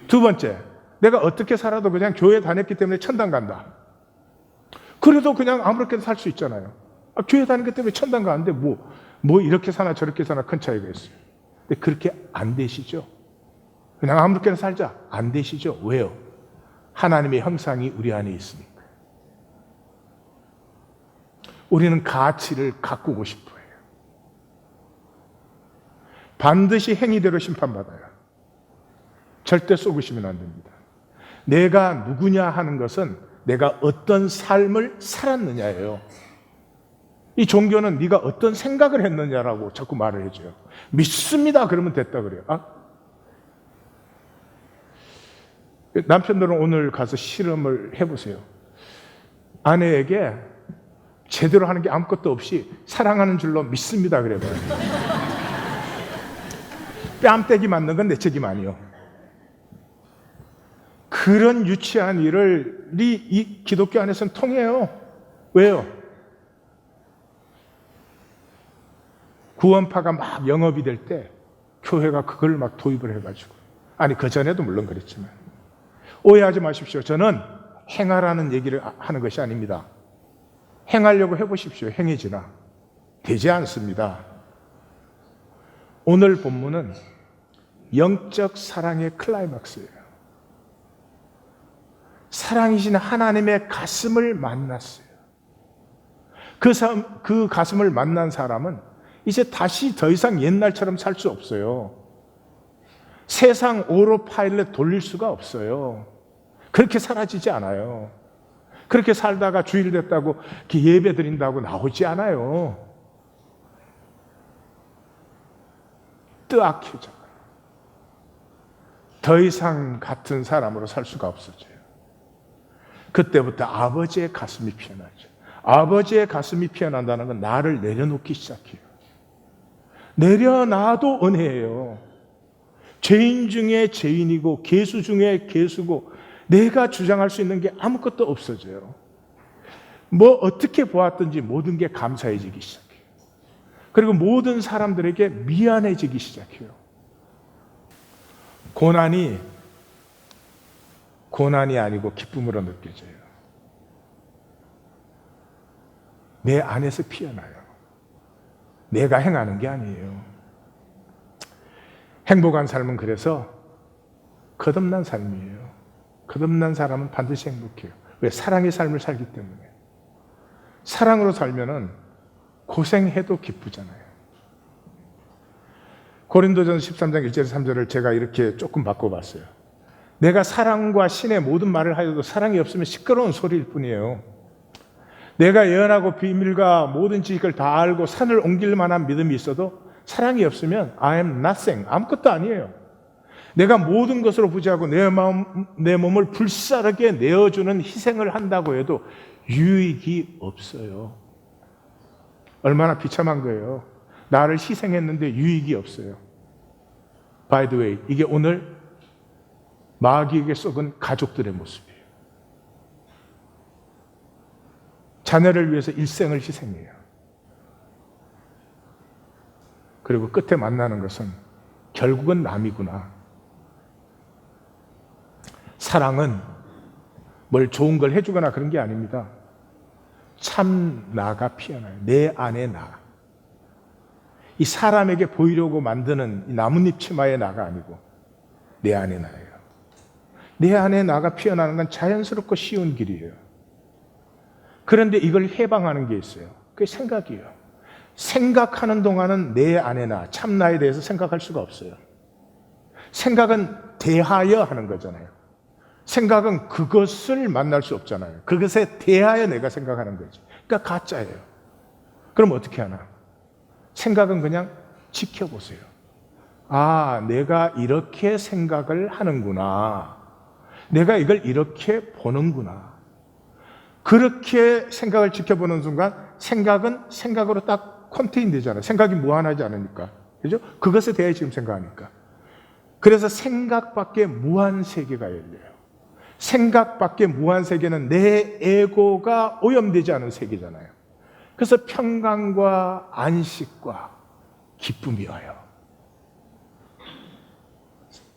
두 번째, 내가 어떻게 살아도 그냥 교회 다녔기 때문에 천당 간다. 그래도 그냥 아무렇게나 살 수 있잖아요. 교회 다니기 때문에 천당 가는데 뭐 이렇게 사나 저렇게 사나 큰 차이가 있어요. 근데 그렇게 안 되시죠? 그냥 아무렇게나 살자. 안 되시죠? 왜요? 하나님의 형상이 우리 안에 있으니까. 우리는 가치를 가꾸고 싶어요. 반드시 행위대로 심판받아요. 절대 속으시면 안 됩니다. 내가 누구냐 하는 것은 내가 어떤 삶을 살았느냐예요. 이 종교는 네가 어떤 생각을 했느냐라고 자꾸 말을 해줘요. 믿습니다 그러면 됐다 그래요. 남편들은 오늘 가서 실험을 해보세요. 아내에게 제대로 하는 게 아무것도 없이 사랑하는 줄로 믿습니다 그래봐요. 뺨때기 맞는 건 내 책임 아니요. 그런 유치한 일을 이 기독교 안에서는 통해요. 왜요? 구원파가 막 영업이 될 때 교회가 그걸 막 도입을 해가지고, 아니 그 전에도 물론 그랬지만, 오해하지 마십시오. 저는 행하라는 얘기를 하는 것이 아닙니다. 행하려고 해보십시오. 행해지나 되지 않습니다. 오늘 본문은 영적 사랑의 클라이막스예요. 사랑이신 하나님의 가슴을 만났어요. 그 가슴을 만난 사람은 이제 다시 더 이상 옛날처럼 살 수 없어요. 세상 오로 파일럿 돌릴 수가 없어요. 그렇게 사라지지 않아요. 그렇게 살다가 주일 됐다고 예배 드린다고 나오지 않아요. 뜨악해져. 더 이상 같은 사람으로 살 수가 없어져요. 그때부터 아버지의 가슴이 피어나죠. 아버지의 가슴이 피어난다는 건 나를 내려놓기 시작해요. 내려놔도 은혜예요. 죄인 중에 죄인이고 개수 중에 개수고 내가 주장할 수 있는 게 아무것도 없어져요. 뭐 어떻게 보았든지 모든 게 감사해지기 시작해요. 그리고 모든 사람들에게 미안해지기 시작해요. 고난이 아니고 기쁨으로 느껴져요. 내 안에서 피어나요. 내가 행하는 게 아니에요. 행복한 삶은 그래서 거듭난 삶이에요. 거듭난 사람은 반드시 행복해요. 왜? 사랑의 삶을 살기 때문에. 사랑으로 살면은 고생해도 기쁘잖아요. 고린도전서 13장 1절 3절을 제가 이렇게 조금 바꿔봤어요. 내가 사랑과 신의 모든 말을 하여도 사랑이 없으면 시끄러운 소리일 뿐이에요. 내가 예언하고 비밀과 모든 지식을 다 알고 산을 옮길 만한 믿음이 있어도 사랑이 없으면 I am nothing, 아무것도 아니에요. 내가 모든 것으로 부지하고 내 몸을 불사르게 내어주는 희생을 한다고 해도 유익이 없어요. 얼마나 비참한 거예요. 나를 희생했는데 유익이 없어요. By the way, 이게 오늘 마귀에게 썩은 가족들의 모습이에요. 자녀를 위해서 일생을 희생해요. 그리고 끝에 만나는 것은 결국은 남이구나. 사랑은 뭘 좋은 걸 해주거나 그런 게 아닙니다. 참 나가 피어나요. 내 안에 나. 이 사람에게 보이려고 만드는 이 나뭇잎 치마의 나가 아니고 내 안에 나예요. 내 안에 나가 피어나는 건 자연스럽고 쉬운 길이에요. 그런데 이걸 해방하는 게 있어요. 그게 생각이에요. 생각하는 동안은 내 안에 나, 참나에 대해서 생각할 수가 없어요. 생각은 대하여 하는 거잖아요. 생각은 그것을 만날 수 없잖아요. 그것에 대하여 내가 생각하는 거지. 그러니까 가짜예요. 그럼 어떻게 하나? 생각은 그냥 지켜보세요. 아, 내가 이렇게 생각을 하는구나. 내가 이걸 이렇게 보는구나. 그렇게 생각을 지켜보는 순간 생각은 생각으로 딱 컨테인 되잖아요. 생각이 무한하지 않으니까. 그죠? 그것에 대해 지금 생각하니까. 그래서 생각밖에 무한 세계가 열려요. 생각밖에 무한 세계는 내 에고가 오염되지 않은 세계잖아요. 그래서 평강과 안식과 기쁨이 와요.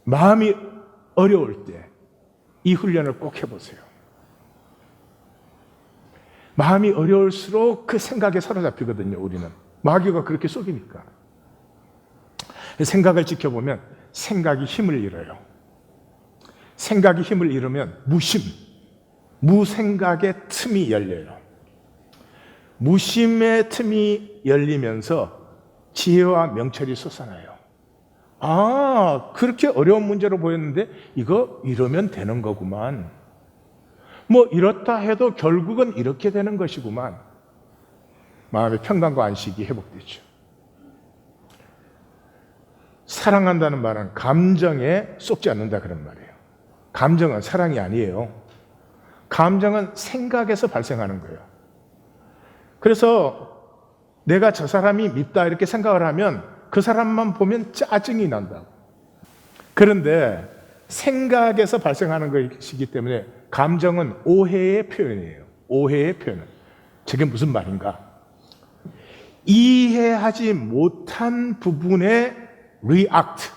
마음이 어려울 때 이 훈련을 꼭 해보세요. 마음이 어려울수록 그 생각에 사로잡히거든요, 우리는. 마귀가 그렇게 속이니까. 생각을 지켜보면 생각이 힘을 잃어요. 생각이 힘을 잃으면 무생각의 틈이 열려요. 무심의 틈이 열리면서 지혜와 명철이 솟아나요. 아, 그렇게 어려운 문제로 보였는데 이거 이러면 되는 거구만. 뭐 이렇다 해도 결국은 이렇게 되는 것이구만. 마음의 평강과 안식이 회복되죠. 사랑한다는 말은 감정에 쏟지 않는다 그런 말이에요. 감정은 사랑이 아니에요. 감정은 생각에서 발생하는 거예요. 그래서 내가 저 사람이 밉다 이렇게 생각을 하면 그 사람만 보면 짜증이 난다고. 그런데 생각에서 발생하는 것이기 때문에 감정은 오해의 표현이에요. 오해의 표현. 저게 무슨 말인가? 이해하지 못한 부분의 react,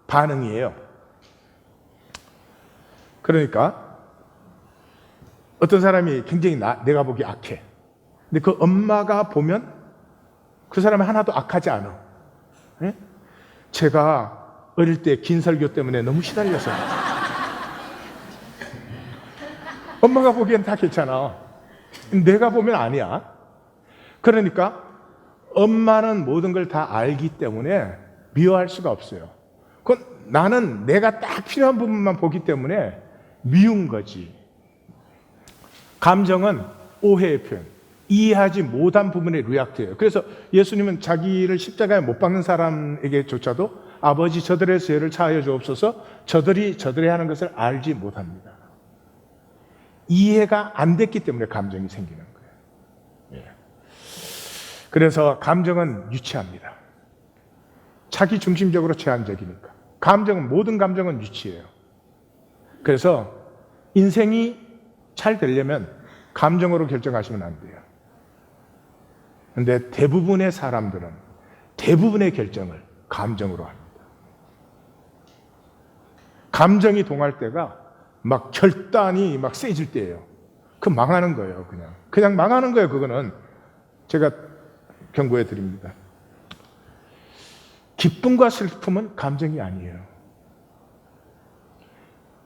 반응이에요. 그러니까 어떤 사람이 굉장히 내가 보기 악해. 근데 그 엄마가 보면 그 사람이 하나도 악하지 않아. 예? 제가 어릴 때 긴 설교 때문에 너무 시달려서 엄마가 보기엔 다 괜찮아. 내가 보면 아니야. 그러니까 엄마는 모든 걸 다 알기 때문에 미워할 수가 없어요. 그건 나는 내가 딱 필요한 부분만 보기 때문에 미운 거지. 감정은 오해의 표현. 이해하지 못한 부분에 리액트해요. 그래서 예수님은 자기를 십자가에 못 박는 사람에게조차도 아버지 저들의 죄를 사하여 주옵소서, 저들이 하는 것을 알지 못합니다. 이해가 안 됐기 때문에 감정이 생기는 거예요. 예. 그래서 감정은 유치합니다. 자기 중심적으로 제한적이니까. 모든 감정은 유치해요. 그래서 인생이 잘 되려면 감정으로 결정하시면 안 돼요. 그런데 대부분의 사람들은 대부분의 결정을 감정으로 합니다. 감정이 동할 때가 막 결단이 막 세질 때예요. 그 망하는 거예요. 그냥 망하는 거예요. 그거는 제가 경고해 드립니다. 기쁨과 슬픔은 감정이 아니에요.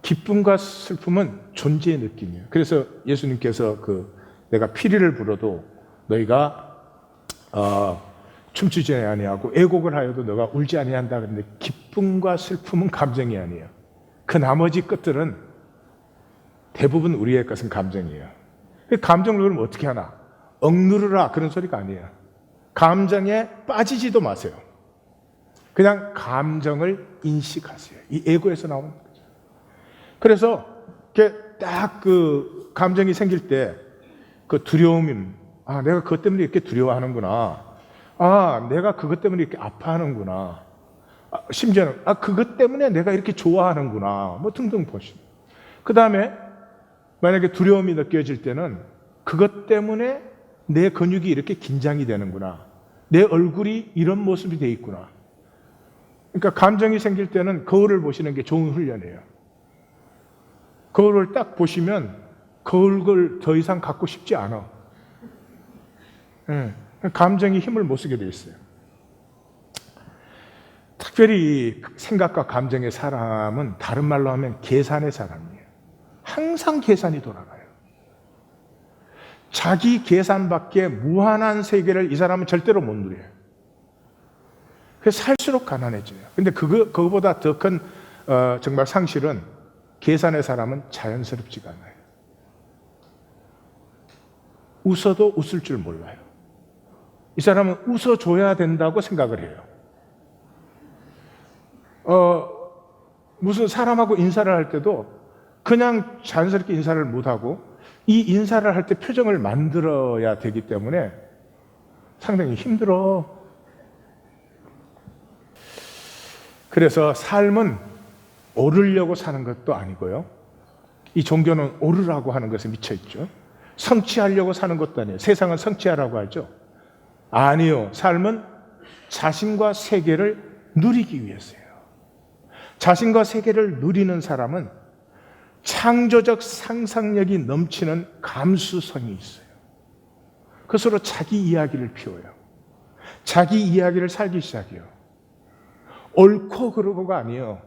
기쁨과 슬픔은 존재의 느낌이에요. 그래서 예수님께서 내가 피리를 불어도 너희가 춤추지 아니하고 애곡을 하여도 너가 울지 아니한다. 그런데 기쁨과 슬픔은 감정이 아니에요. 그 나머지 것들은 대부분 우리의 것은 감정이에요. 감정을 그럼 어떻게 하나? 억누르라 그런 소리가 아니에요. 감정에 빠지지도 마세요. 그냥 감정을 인식하세요. 이 에고에서 나오는 거죠. 그래서 딱 그 감정이 생길 때 그 두려움이, 아, 내가 그것 때문에 이렇게 두려워하는구나. 아, 내가 그것 때문에 이렇게 아파하는구나. 아, 심지어는, 아, 그것 때문에 내가 이렇게 좋아하는구나. 뭐 등등 보시고. 그 다음에 만약에 두려움이 느껴질 때는 그것 때문에 내 근육이 이렇게 긴장이 되는구나. 내 얼굴이 이런 모습이 돼 있구나. 그러니까 감정이 생길 때는 거울을 보시는 게 좋은 훈련이에요. 거울을 딱 보시면 거울을 더 이상 갖고 싶지 않아. 감정이 힘을 못 쓰게 돼 있어요. 특별히 생각과 감정의 사람은 다른 말로 하면 계산의 사람이에요. 항상 계산이 돌아가요. 자기 계산밖에 무한한 세계를 이 사람은 절대로 못 누려요. 그래서 살수록 가난해져요. 근데 그거보다 더 큰 정말 상실은 계산의 사람은 자연스럽지가 않아요. 웃어도 웃을 줄 몰라요. 이 사람은 웃어줘야 된다고 생각을 해요. 무슨 사람하고 인사를 할 때도 그냥 자연스럽게 인사를 못하고 이 인사를 할 때 표정을 만들어야 되기 때문에 상당히 힘들어. 그래서 삶은 오르려고 사는 것도 아니고요. 이 종교는 오르라고 하는 것에 미쳐 있죠. 성취하려고 사는 것도 아니에요. 세상은 성취하라고 하죠. 아니요. 삶은 자신과 세계를 누리기 위해서예요. 자신과 세계를 누리는 사람은 창조적 상상력이 넘치는 감수성이 있어요. 그것으로 자기 이야기를 피워요. 자기 이야기를 살기 시작해요. 옳고 그르고가 아니에요.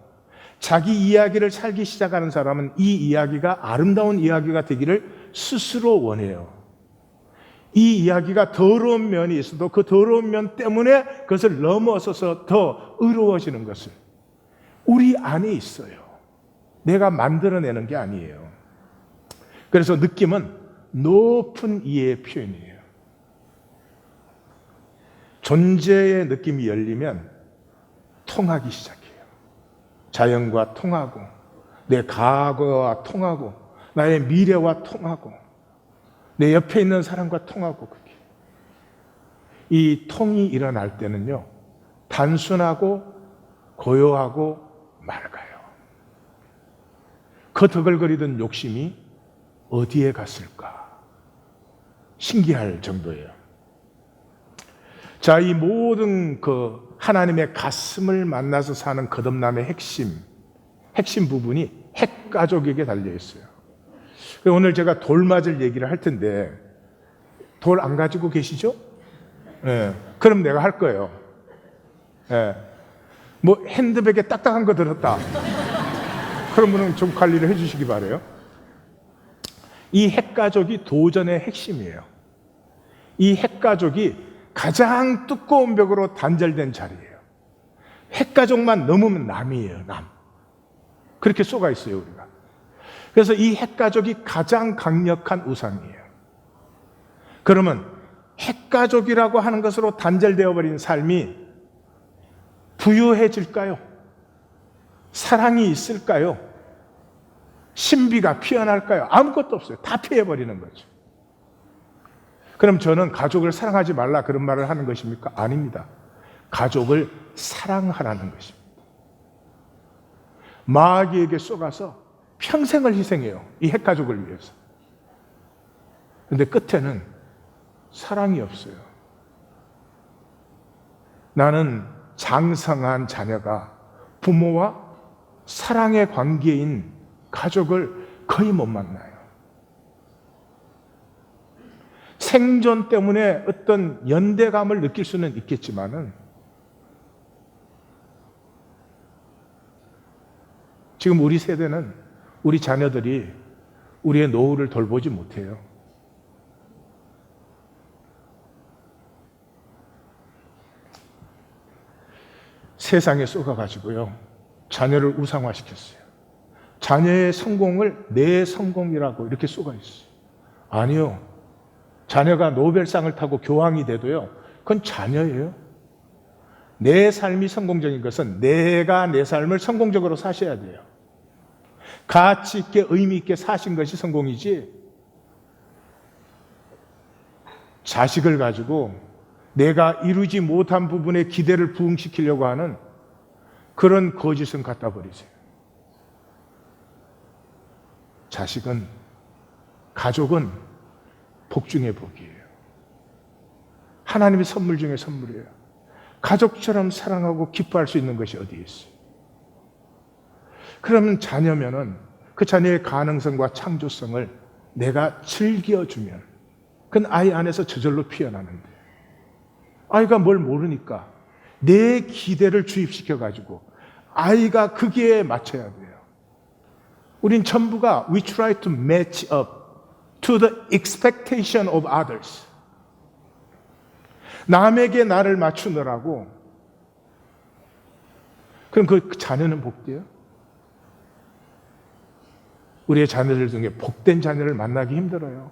자기 이야기를 살기 시작하는 사람은 이 이야기가 아름다운 이야기가 되기를 스스로 원해요. 이 이야기가 더러운 면이 있어도 그 더러운 면 때문에 그것을 넘어서서 더 의로워지는 것을 우리 안에 있어요. 내가 만들어내는 게 아니에요. 그래서 느낌은 높은 이해의 표현이에요. 존재의 느낌이 열리면 통하기 시작해요. 자연과 통하고 내 과거와 통하고 나의 미래와 통하고 내 옆에 있는 사람과 통하고 그게. 이 통이 일어날 때는요. 단순하고 고요하고 맑아요. 그 더글거리던 욕심이 어디에 갔을까? 신기할 정도예요. 자, 이 모든 그 하나님의 가슴을 만나서 사는 거듭남의 핵심 부분이 핵가족에게 달려 있어요. 오늘 제가 돌 맞을 얘기를 할 텐데 돌 안 가지고 계시죠? 네. 그럼 내가 할 거예요. 네. 뭐 핸드백에 딱딱한 거 들었다. 그러면 좀 관리를 해주시기 바라요. 이 핵가족이 도전의 핵심이에요. 이 핵가족이 가장 두꺼운 벽으로 단절된 자리예요. 핵가족만 넘으면 남이에요, 남. 그렇게 쏘가 있어요, 우리가. 그래서 이 핵가족이 가장 강력한 우상이에요. 그러면 핵가족이라고 하는 것으로 단절되어 버린 삶이 부유해질까요? 사랑이 있을까요? 신비가 피어날까요? 아무것도 없어요. 다 피해버리는 거죠. 그럼 저는 가족을 사랑하지 말라 그런 말을 하는 것입니까? 아닙니다. 가족을 사랑하라는 것입니다. 마귀에게 쏘가서 평생을 희생해요. 이 핵가족을 위해서. 그런데 끝에는 사랑이 없어요. 나는 장성한 자녀가 부모와 사랑의 관계인 가족을 거의 못 만나요. 생존 때문에 어떤 연대감을 느낄 수는 있겠지만은 지금 우리 세대는 우리 자녀들이 우리의 노후를 돌보지 못해요. 세상에 쏘가가지고요. 자녀를 우상화시켰어요. 자녀의 성공을 내 성공이라고 이렇게 쏘가 있어요. 아니요. 자녀가 노벨상을 타고 교황이 돼도요, 그건 자녀예요. 내 삶이 성공적인 것은 내가 내 삶을 성공적으로 사셔야 돼요. 가치 있게 의미 있게 사신 것이 성공이지, 자식을 가지고 내가 이루지 못한 부분에 기대를 부응시키려고 하는 그런 거짓은 갖다 버리세요. 자식은, 가족은 복 중의 복이에요. 하나님의 선물 중의 선물이에요. 가족처럼 사랑하고 기뻐할 수 있는 것이 어디에 있어요? 그러면 자녀면은 그 자녀의 가능성과 창조성을 내가 즐겨주면 그건 아이 안에서 저절로 피어나는데, 아이가 뭘 모르니까 내 기대를 주입시켜가지고 아이가 거기에 맞춰야 돼요. 우린 전부가 we try to match up to the expectation of others. 남에게 나를 맞추느라고. 그럼 그 자녀는 복돼요? 우리의 자녀들 중에 복된 자녀를 만나기 힘들어요.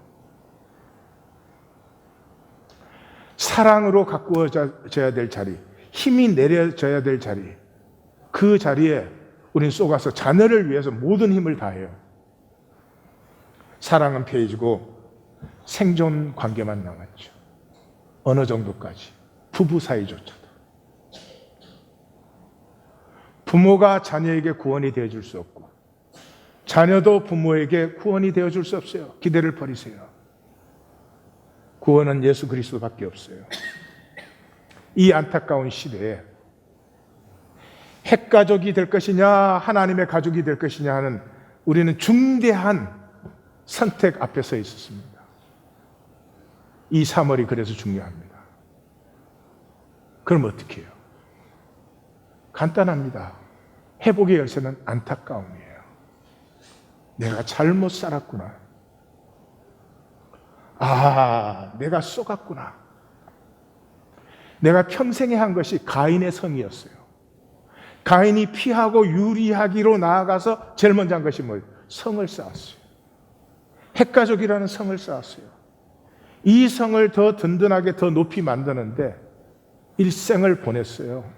사랑으로 가꾸어져야 될 자리, 힘이 내려져야 될 자리, 그 자리에 우리는 쏘가서 자녀를 위해서 모든 힘을 다해요. 사랑은 피해지고 생존 관계만 남았죠. 어느 정도까지? 부부 사이조차도. 부모가 자녀에게 구원이 되어줄 수 없고 자녀도 부모에게 구원이 되어줄 수 없어요. 기대를 버리세요. 구원은 예수 그리스도밖에 없어요. 이 안타까운 시대에 핵가족이 될 것이냐 하나님의 가족이 될 것이냐 하는 우리는 중대한 선택 앞에 서 있었습니다. 이 3월이 그래서 중요합니다. 그럼 어떻게 해요? 간단합니다. 회복의 열쇠는 안타까움이에요. 내가 잘못 살았구나. 내가 쏘갔구나. 내가 평생에 한 것이 가인의 성이었어요. 가인이 피하고 유리하기로 나아가서 제일 먼저 한 것이 뭐예요? 성을 쌓았어요. 핵가족이라는 성을 쌓았어요. 이 성을 더 든든하게 더 높이 만드는데 일생을 보냈어요.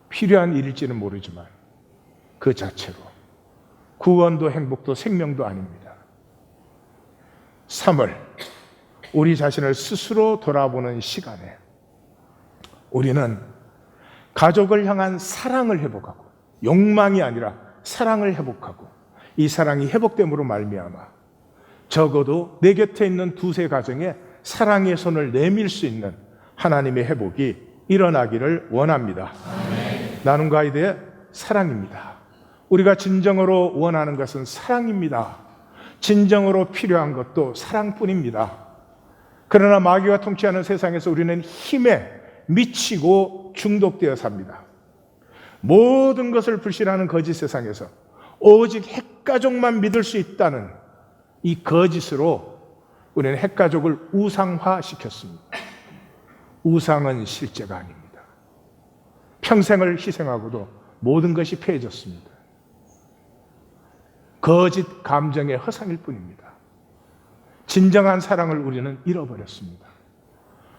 필요한 일일지는 모르지만 그 자체로 구원도 행복도 생명도 아닙니다. 3월, 우리 자신을 스스로 돌아보는 시간에 우리는 가족을 향한 사랑을 회복하고, 욕망이 아니라 사랑을 회복하고, 이 사랑이 회복됨으로 말미암아 적어도 내 곁에 있는 두세 가정에 사랑의 손을 내밀 수 있는 하나님의 회복이 일어나기를 원합니다. 나눔과 아이들의 사랑입니다. 우리가 진정으로 원하는 것은 사랑입니다. 진정으로 필요한 것도 사랑뿐입니다. 그러나 마귀가 통치하는 세상에서 우리는 힘에 미치고 중독되어 삽니다. 모든 것을 불신하는 거짓 세상에서 오직 핵가족만 믿을 수 있다는 이 거짓으로 우리는 핵가족을 우상화시켰습니다. 우상은 실제가 아닙니다. 평생을 희생하고도 모든 것이 패해졌습니다. 거짓 감정의 허상일 뿐입니다. 진정한 사랑을 우리는 잃어버렸습니다.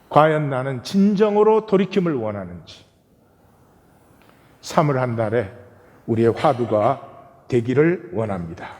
과연 나는 진정으로 돌이킴을 원하는지 3월 한 달에 우리의 화두가 되기를 원합니다.